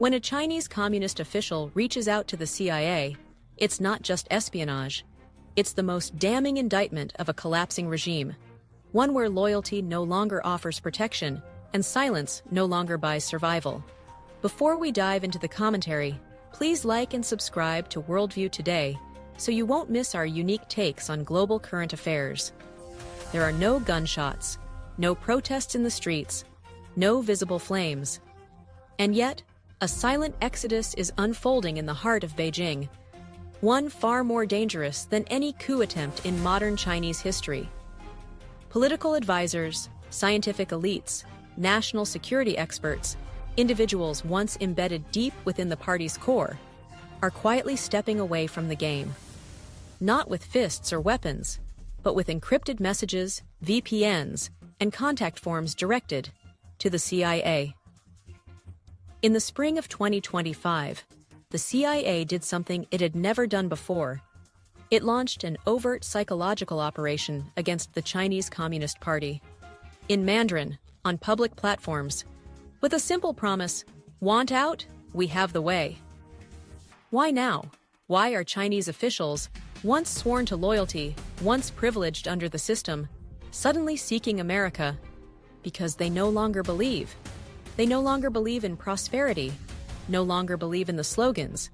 When a Chinese communist official reaches out to the CIA, it's not just espionage. It's the most damning indictment of a collapsing regime, one where loyalty no longer offers protection and silence no longer buys survival. Before we dive into the commentary, please like and subscribe to Worldview Today so you won't miss our unique takes on global current affairs. There are no gunshots, no protests in the streets, no visible flames. And yet, a silent exodus is unfolding in the heart of Beijing, one far more dangerous than any coup attempt in modern Chinese history. Political advisors, scientific elites, national security experts, individuals once embedded deep within the party's core, are quietly stepping away from the game. Not with fists or weapons, but with encrypted messages, VPNs, and contact forms directed to the CIA. In the spring of 2025, the CIA did something it had never done before. It launched an overt psychological operation against the Chinese Communist Party. In Mandarin, on public platforms, with a simple promise, "Want out? We have the way." Why now? Why are Chinese officials, once sworn to loyalty, once privileged under the system, suddenly seeking America? Because they no longer believe. They no longer believe in prosperity, no longer believe in the slogans,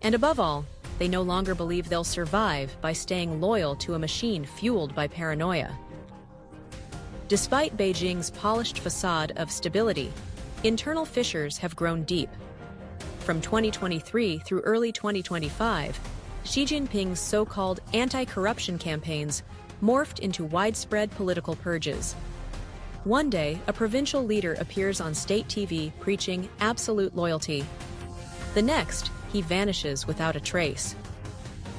and above all, they no longer believe they'll survive by staying loyal to a machine fueled by paranoia. Despite Beijing's polished facade of stability, internal fissures have grown deep. From 2023 through early 2025, Xi Jinping's so-called anti-corruption campaigns morphed into widespread political purges. One day, a provincial leader appears on state TV preaching absolute loyalty. The next, he vanishes without a trace.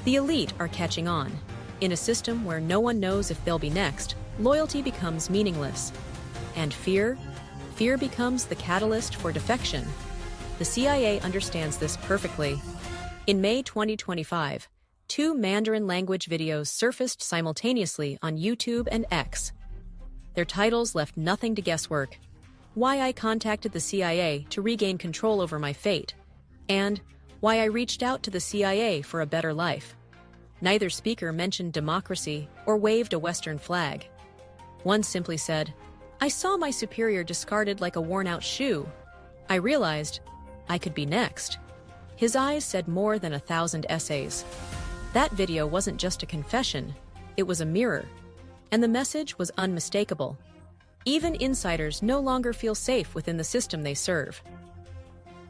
The elite are catching on. In a system where no one knows if they'll be next, loyalty becomes meaningless. And fear? Fear becomes the catalyst for defection. The CIA understands this perfectly. In May 2025, two Mandarin language videos surfaced simultaneously on YouTube and X. Their titles left nothing to guesswork. Why I contacted the CIA to regain control over my fate, and why I reached out to the CIA for a better life. Neither speaker mentioned democracy or waved a Western flag. One simply said, "I saw my superior discarded like a worn-out shoe. I realized I could be next." His eyes said more than 1,000 essays. That video wasn't just a confession, it was a mirror. And the message was unmistakable. Even insiders no longer feel safe within the system they serve.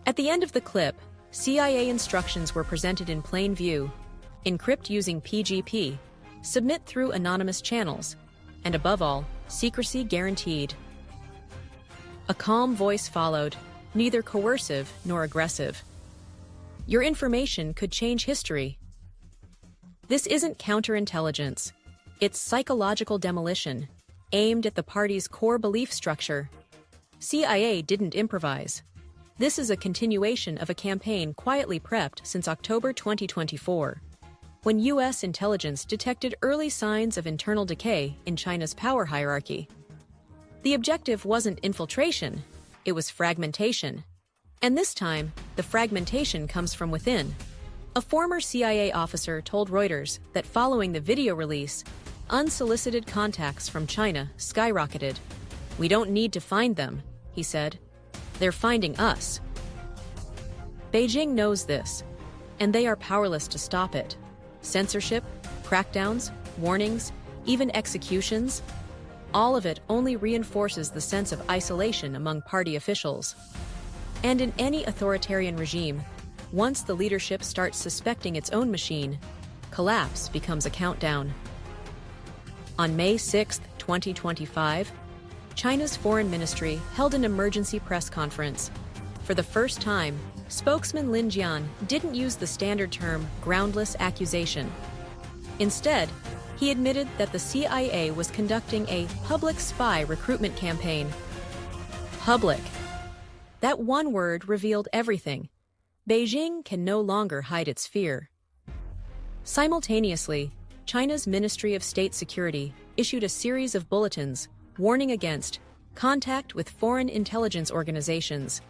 At the end of the clip, CIA instructions were presented in plain view: encrypt using PGP, submit through anonymous channels, and above all, secrecy guaranteed. A calm voice followed, neither coercive nor aggressive. Your information could change history. This isn't counterintelligence. It's psychological demolition, aimed at the party's core belief structure. CIA didn't improvise. This is a continuation of a campaign quietly prepped since October 2024, when U.S. intelligence detected early signs of internal decay in China's power hierarchy. The objective wasn't infiltration, it was fragmentation. And this time, the fragmentation comes from within. A former CIA officer told Reuters that following the video release, unsolicited contacts from China skyrocketed. "We don't need to find them," he said. "They're finding us." Beijing knows this, and they are powerless to stop it. Censorship, crackdowns, warnings, even executions, all of it only reinforces the sense of isolation among party officials. And in any authoritarian regime, once the leadership starts suspecting its own machine, collapse becomes a countdown. On May 6, 2025, China's foreign ministry held an emergency press conference. For the first time, spokesman Lin Jian didn't use the standard term groundless accusation. Instead, he admitted that the CIA was conducting a public spy recruitment campaign. Public. That one word revealed everything. Beijing can no longer hide its fear. Simultaneously, China's Ministry of State Security issued a series of bulletins warning against contact with foreign intelligence organizations,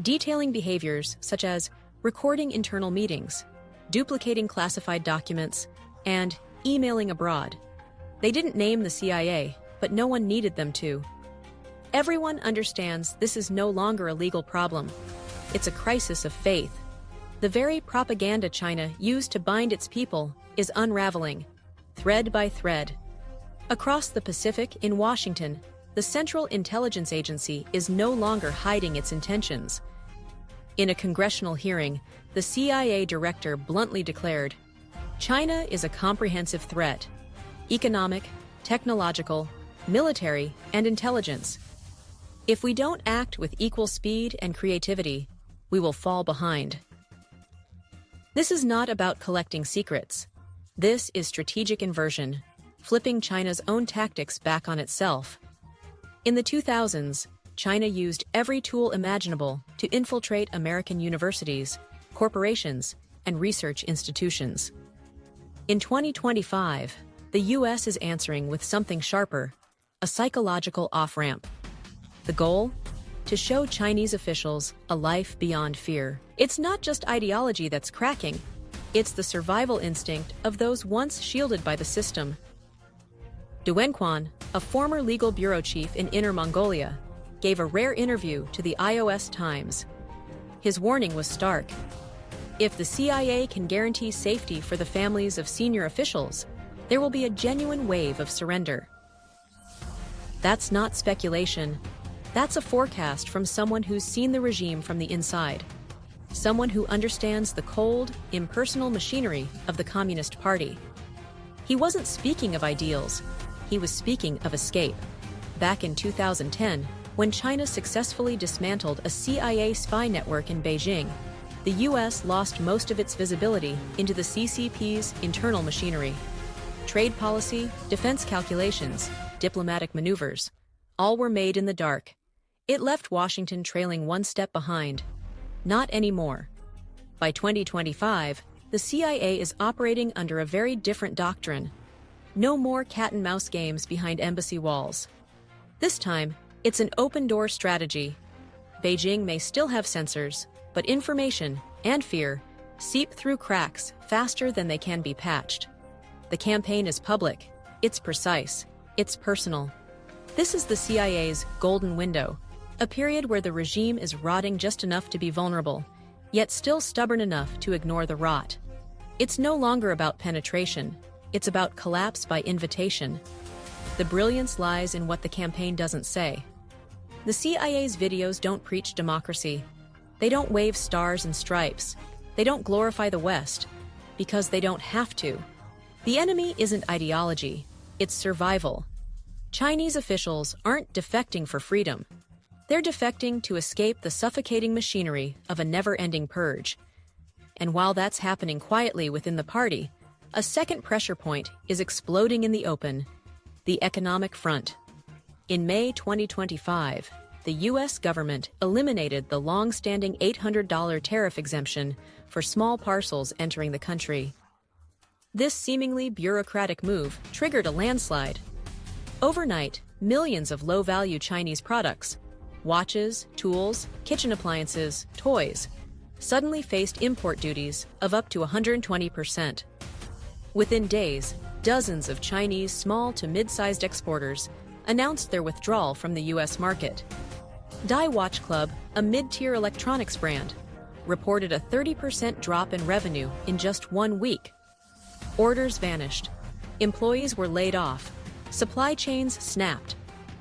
detailing behaviors such as recording internal meetings, duplicating classified documents, and emailing abroad. They didn't name the CIA, but no one needed them to. Everyone understands this is no longer a legal problem. It's a crisis of faith. The very propaganda China used to bind its people is unraveling, thread by thread. Across the Pacific in Washington, the Central Intelligence Agency is no longer hiding its intentions. In a congressional hearing, the CIA director bluntly declared, "China is a comprehensive threat: economic, technological, military, and intelligence. If we don't act with equal speed and creativity, we will fall behind." This is not about collecting secrets. This is strategic inversion, flipping China's own tactics back on itself. In the 2000s, China used every tool imaginable to infiltrate American universities, corporations, and research institutions. In 2025, the US is answering with something sharper: a psychological off-ramp. The goal? To show Chinese officials a life beyond fear. It's not just ideology that's cracking, it's the survival instinct of those once shielded by the system. Du Wenquan, a former legal bureau chief in Inner Mongolia, gave a rare interview to the iOS Times. His warning was stark. If the CIA can guarantee safety for the families of senior officials, there will be a genuine wave of surrender. That's not speculation. That's a forecast from someone who's seen the regime from the inside. Someone who understands the cold, impersonal machinery of the Communist Party. He wasn't speaking of ideals. He was speaking of escape. Back in 2010, when China successfully dismantled a CIA spy network in Beijing, the US lost most of its visibility into the CCP's internal machinery. Trade policy, defense calculations, diplomatic maneuvers, all were made in the dark. It left Washington trailing one step behind. Not anymore. By 2025, the CIA is operating under a very different doctrine. No more cat-and-mouse games behind embassy walls. This time, it's an open-door strategy. Beijing may still have censors, but information and fear seep through cracks faster than they can be patched. The campaign is public, it's precise, it's personal. This is the CIA's golden window, a period where the regime is rotting just enough to be vulnerable, yet still stubborn enough to ignore the rot. It's no longer about penetration, it's about collapse by invitation. The brilliance lies in what the campaign doesn't say. The CIA's videos don't preach democracy. They don't wave stars and stripes. They don't glorify the West, because they don't have to. The enemy isn't ideology, it's survival. Chinese officials aren't defecting for freedom. They're defecting to escape the suffocating machinery of a never-ending purge. And while that's happening quietly within the party, a second pressure point is exploding in the open: the economic front. In May 2025, the U.S. government eliminated the long-standing $800 tariff exemption for small parcels entering the country. This seemingly bureaucratic move triggered a landslide. Overnight, millions of low-value Chinese products, watches, tools, kitchen appliances, toys, suddenly faced import duties of up to 120%. Within days, dozens of Chinese small to mid-sized exporters announced their withdrawal from the U.S. market. Dai Watch Club, a mid-tier electronics brand, reported a 30% drop in revenue in just 1 week. Orders vanished. Employees were laid off. Supply chains snapped.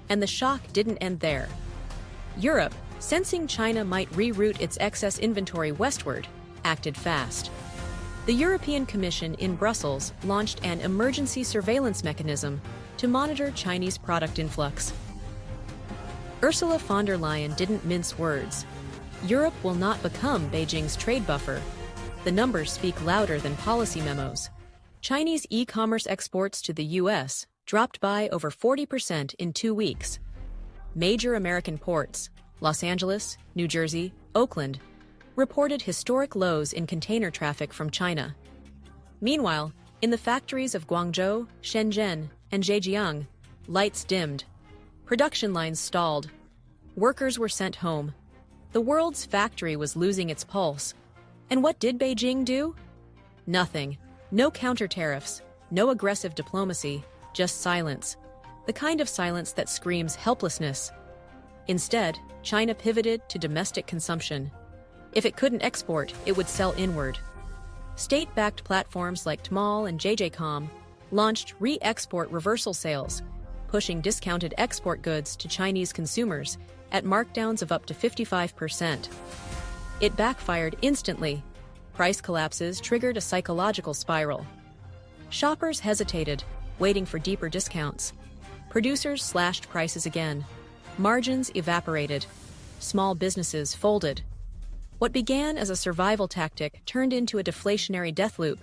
And the shock didn't end there. Europe, sensing China might reroute its excess inventory westward, acted fast. The European Commission in Brussels launched an emergency surveillance mechanism to monitor Chinese product influx. Ursula von der Leyen didn't mince words. Europe will not become Beijing's trade buffer. The numbers speak louder than policy memos. Chinese e-commerce exports to the U.S. dropped by over 40% in 2 weeks. Major American ports, Los Angeles, New Jersey, Oakland, reported historic lows in container traffic from China. Meanwhile, in the factories of Guangzhou, Shenzhen, and Zhejiang, lights dimmed. Production lines stalled. Workers were sent home. The world's factory was losing its pulse. And what did Beijing do? Nothing. No counter-tariffs, no aggressive diplomacy, just silence. The kind of silence that screams helplessness. Instead, China pivoted to domestic consumption. If it couldn't export, it would sell inward. State-backed platforms like Tmall and JJ.com launched re-export reversal sales, pushing discounted export goods to Chinese consumers at markdowns of up to 55%. It backfired instantly. Price collapses triggered a psychological spiral. Shoppers hesitated, waiting for deeper discounts. Producers slashed prices again. Margins evaporated. Small businesses folded. What began as a survival tactic turned into a deflationary death loop,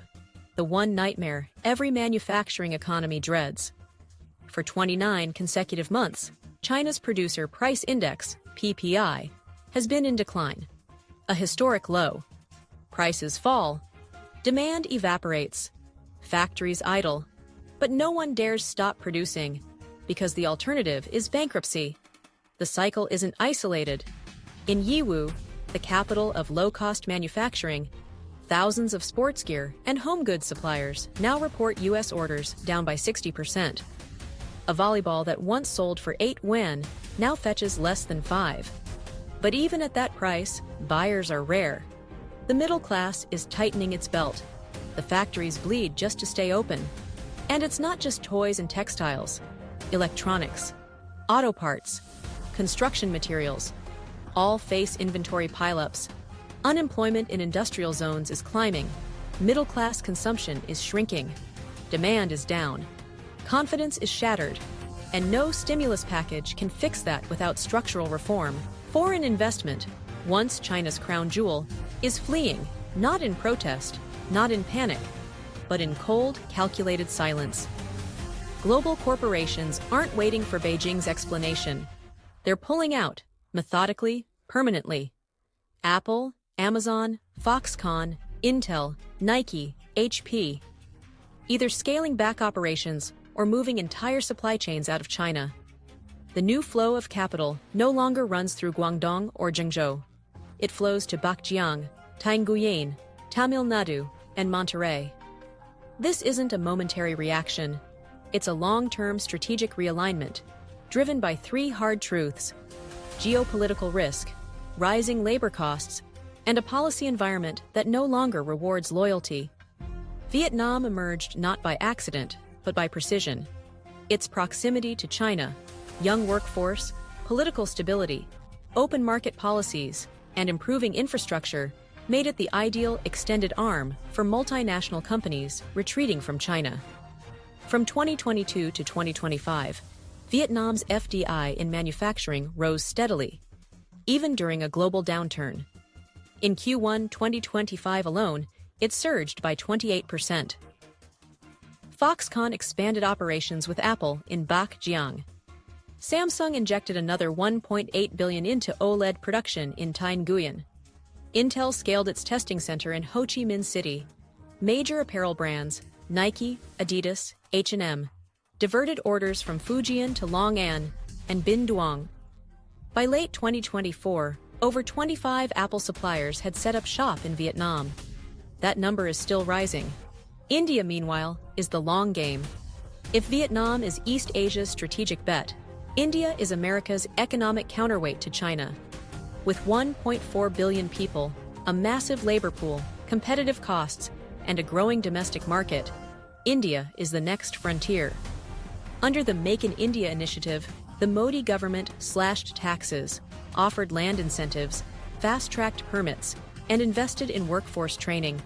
the one nightmare every manufacturing economy dreads. For 29 consecutive months, China's Producer Price Index, PPI, has been in decline. A historic low. Prices fall. Demand evaporates. Factories idle. But no one dares stop producing, because the alternative is bankruptcy. The cycle isn't isolated. In Yiwu, the capital of low-cost manufacturing, thousands of sports gear and home goods suppliers now report U.S. orders down by 60%. A volleyball that once sold for 8 yuan now fetches less than 5. But even at that price, buyers are rare. The middle class is tightening its belt. The factories bleed just to stay open. And it's not just toys and textiles. Electronics, auto parts, construction materials, all face inventory pileups. Unemployment in industrial zones is climbing. Middle-class consumption is shrinking. Demand is down. Confidence is shattered. And no stimulus package can fix that without structural reform. Foreign investment, once China's crown jewel, is fleeing, not in protest, not in panic, but in cold, calculated silence. Global corporations aren't waiting for Beijing's explanation. They're pulling out, methodically, permanently. Apple, Amazon, Foxconn, Intel, Nike, HP. Either scaling back operations or moving entire supply chains out of China. The new flow of capital no longer runs through Guangdong or Zhengzhou. It flows to Baekjiang, Tainguyen, Tamil Nadu, and Monterrey. This isn't a momentary reaction. It's a long-term strategic realignment, driven by 3 hard truths: geopolitical risk, rising labor costs, and a policy environment that no longer rewards loyalty. Vietnam emerged not by accident, but by precision. Its proximity to China, young workforce, political stability, open market policies, and improving infrastructure made it the ideal extended arm for multinational companies retreating from China. From 2022 to 2025, Vietnam's FDI in manufacturing rose steadily, even during a global downturn. In Q1 2025 alone, it surged by 28%. Foxconn expanded operations with Apple in Baekjiang. Samsung injected another $1.8 billion into OLED production in Tainguyen. Intel scaled its testing center in Ho Chi Minh City. Major apparel brands, Nike, Adidas, H&M, diverted orders from Fujian to Long-An and Bin Duong. By late 2024, over 25 Apple suppliers had set up shop in Vietnam. That number is still rising. India, meanwhile, is the long game. If Vietnam is East Asia's strategic bet, India is America's economic counterweight to China. With 1.4 billion people, a massive labor pool, competitive costs, and a growing domestic market, India is the next frontier. Under the Make in India initiative, the Modi government slashed taxes, offered land incentives, fast-tracked permits, and invested in workforce training.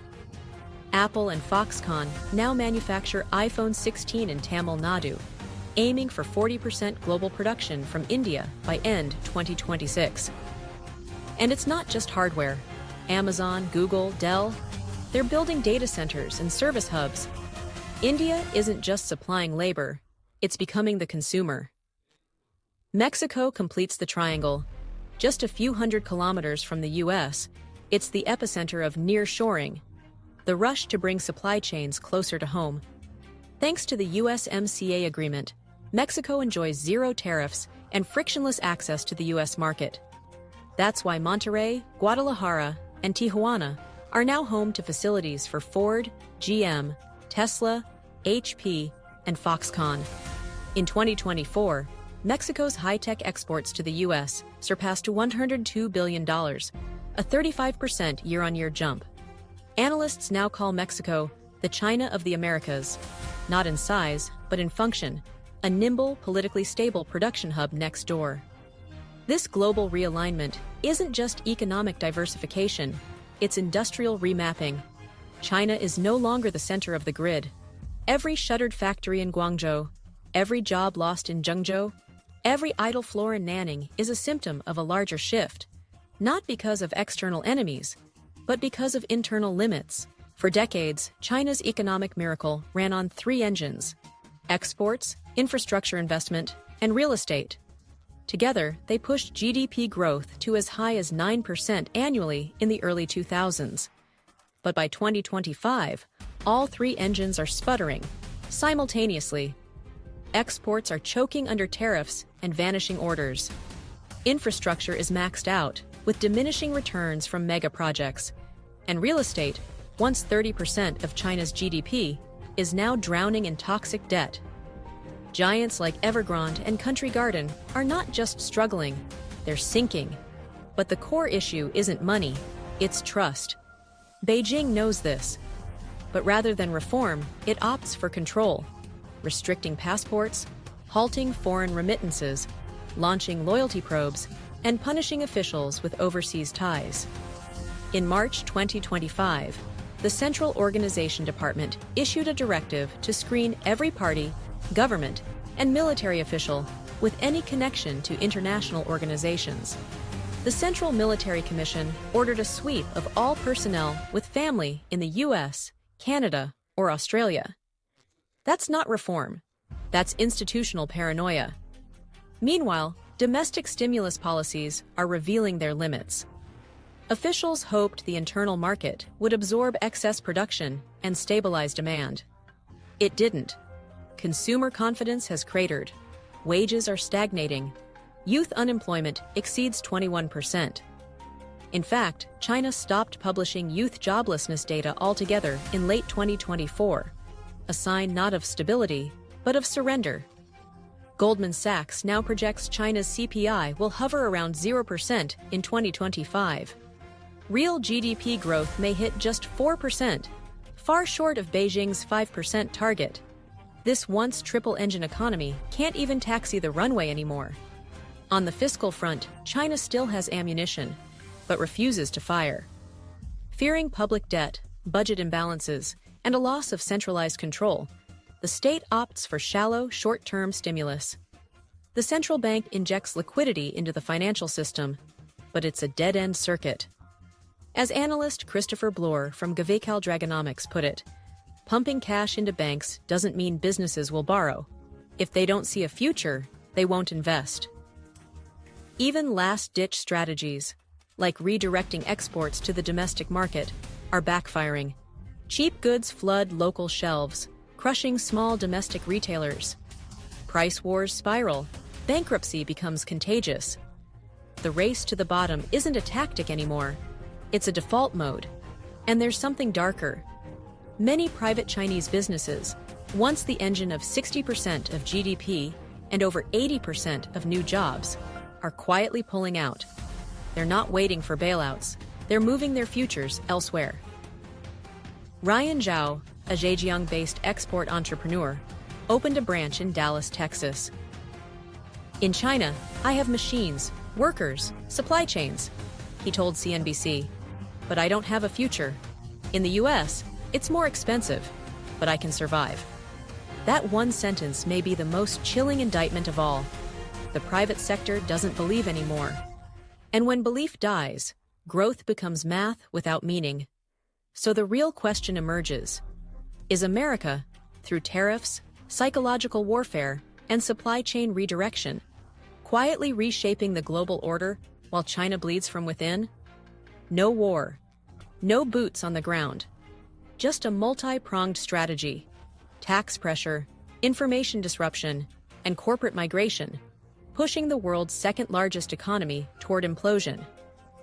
Apple and Foxconn now manufacture iPhone 16 in Tamil Nadu, aiming for 40% global production from India by end 2026. And it's not just hardware. Amazon, Google, Dell, they're building data centers and service hubs. India isn't just supplying labor, it's becoming the consumer. Mexico completes the triangle. Just a few hundred kilometers from the U.S., it's the epicenter of nearshoring, the rush to bring supply chains closer to home. Thanks to the USMCA agreement, Mexico enjoys zero tariffs and frictionless access to the U.S. market. That's why Monterrey, Guadalajara, and Tijuana are now home to facilities for Ford, GM, Tesla, HP, and Foxconn. In 2024, Mexico's high-tech exports to the U.S. surpassed $102 billion, a 35% year-on-year jump. Analysts now call Mexico the China of the Americas, not in size, but in function, a nimble, politically stable production hub next door. This global realignment isn't just economic diversification, it's industrial remapping. China is no longer the center of the grid. Every shuttered factory in Guangzhou, every job lost in Zhengzhou, every idle floor in Nanning is a symptom of a larger shift, not because of external enemies, but because of internal limits. For decades, China's economic miracle ran on three engines: exports, infrastructure investment, and real estate. Together, they pushed GDP growth to as high as 9% annually in the early 2000s. But by 2025, all three engines are sputtering simultaneously. Exports are choking under tariffs and vanishing orders. Infrastructure is maxed out, with diminishing returns from mega projects. And real estate, once 30% of China's GDP, is now drowning in toxic debt. Giants like Evergrande and Country Garden are not just struggling, they're sinking. But the core issue isn't money, it's trust. Beijing knows this. But rather than reform, it opts for control, restricting passports, halting foreign remittances, launching loyalty probes, and punishing officials with overseas ties. In March 2025, the Central Organization Department issued a directive to screen every party, government, and military official with any connection to international organizations. The Central Military Commission ordered a sweep of all personnel with family in the US, Canada, or Australia. That's not reform. That's institutional paranoia. Meanwhile, domestic stimulus policies are revealing their limits. Officials hoped the internal market would absorb excess production and stabilize demand. It didn't. Consumer confidence has cratered. Wages are stagnating. Youth unemployment exceeds 21%. In fact, China stopped publishing youth joblessness data altogether in late 2024, a sign not of stability, but of surrender. Goldman Sachs now projects China's CPI will hover around 0% in 2025. Real GDP growth may hit just 4%, far short of Beijing's 5% target. This once triple-engine economy can't even taxi the runway anymore. On the fiscal front, China still has ammunition, but refuses to fire. Fearing public debt, budget imbalances, and a loss of centralized control, the state opts for shallow, short-term stimulus. The central bank injects liquidity into the financial system, but it's a dead-end circuit. As analyst Christopher Bloor from Gavikal Dragonomics put it, pumping cash into banks doesn't mean businesses will borrow. If they don't see a future, they won't invest. Even last-ditch strategies, like redirecting exports to the domestic market, are backfiring. Cheap goods flood local shelves, crushing small domestic retailers. Price wars spiral. Bankruptcy becomes contagious. The race to the bottom isn't a tactic anymore. It's a default mode. And there's something darker. Many private Chinese businesses, once the engine of 60% of GDP and over 80% of new jobs, are quietly pulling out. They're not waiting for bailouts. They're moving their futures elsewhere. Ryan Zhao, a Zhejiang-based export entrepreneur, opened a branch in Dallas, Texas. In China, I have machines, workers, supply chains, he told CNBC. But I don't have a future. In the US, it's more expensive, but I can survive. That one sentence may be the most chilling indictment of all. The private sector doesn't believe anymore. And when belief dies, growth becomes math without meaning. So the real question emerges. Is America, through tariffs, psychological warfare, and supply chain redirection, quietly reshaping the global order while China bleeds from within? No war. No boots on the ground. Just a multi-pronged strategy. Tax pressure, information disruption, and corporate migration, pushing the world's second-largest economy toward implosion.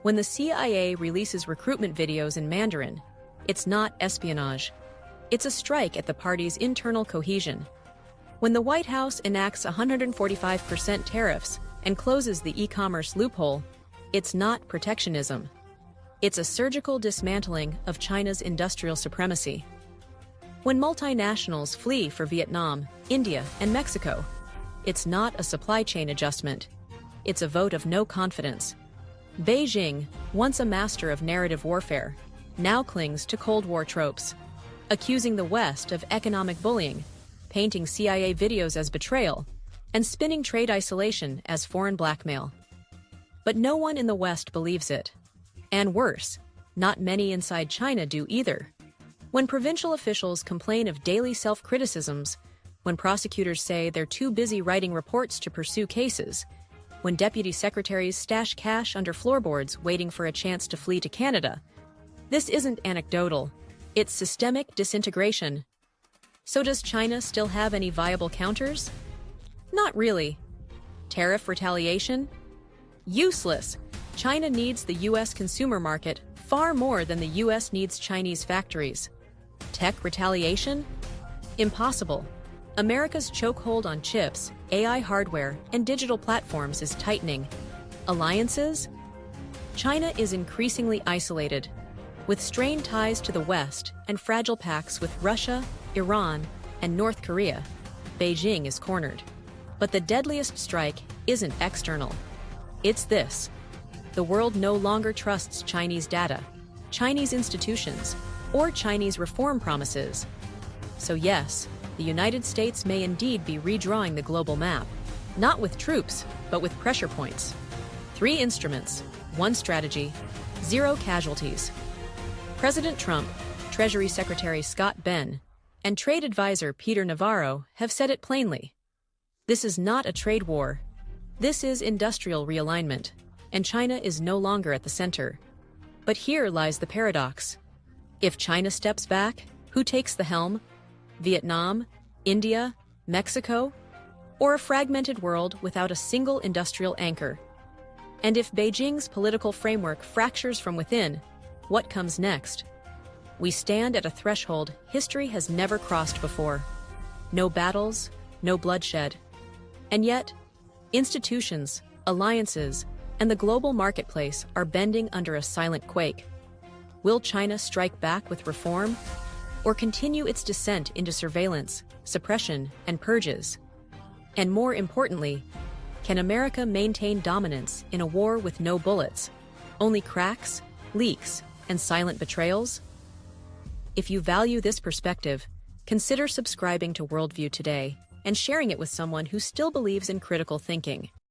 When the CIA releases recruitment videos in Mandarin, it's not espionage. It's a strike at the party's internal cohesion. When the White House enacts 145% tariffs and closes the e-commerce loophole, it's not protectionism. It's a surgical dismantling of China's industrial supremacy. When multinationals flee for Vietnam, India, and Mexico, it's not a supply chain adjustment. It's a vote of no confidence. Beijing, once a master of narrative warfare, now clings to Cold War tropes, accusing the West of economic bullying, painting CIA videos as betrayal, and spinning trade isolation as foreign blackmail. But no one in the West believes it. And worse, not many inside China do either. When provincial officials complain of daily self-criticisms, when prosecutors say they're too busy writing reports to pursue cases, when deputy secretaries stash cash under floorboards waiting for a chance to flee to Canada, this isn't anecdotal, it's systemic disintegration. So does China still have any viable counters? Not really. Tariff retaliation? Useless. China needs the U.S. consumer market far more than the U.S. needs Chinese factories. Tech retaliation? Impossible. America's chokehold on chips, AI hardware, and digital platforms is tightening. Alliances? China is increasingly isolated, with strained ties to the West and fragile pacts with Russia, Iran, and North Korea. Beijing is cornered. But the deadliest strike isn't external. It's this. The world no longer trusts Chinese data, Chinese institutions, or Chinese reform promises. So yes, the United States may indeed be redrawing the global map, not with troops, but with pressure points. 3 instruments, 1 strategy, 0 casualties. President Trump, Treasury Secretary Scott Benn, and trade advisor Peter Navarro have said it plainly. This is not a trade war. This is industrial realignment, and China is no longer at the center. But here lies the paradox. If China steps back, who takes the helm? Vietnam, India, Mexico, or a fragmented world without a single industrial anchor? And if Beijing's political framework fractures from within, what comes next? We stand at a threshold history has never crossed before. No battles, no bloodshed. And yet, institutions, alliances, and the global marketplace are bending under a silent quake. Will China strike back with reform, or continue its descent into surveillance, suppression, and purges? And more importantly, can America maintain dominance in a war with no bullets, only cracks, leaks, and silent betrayals? If you value this perspective, consider subscribing to Worldview today and sharing it with someone who still believes in critical thinking.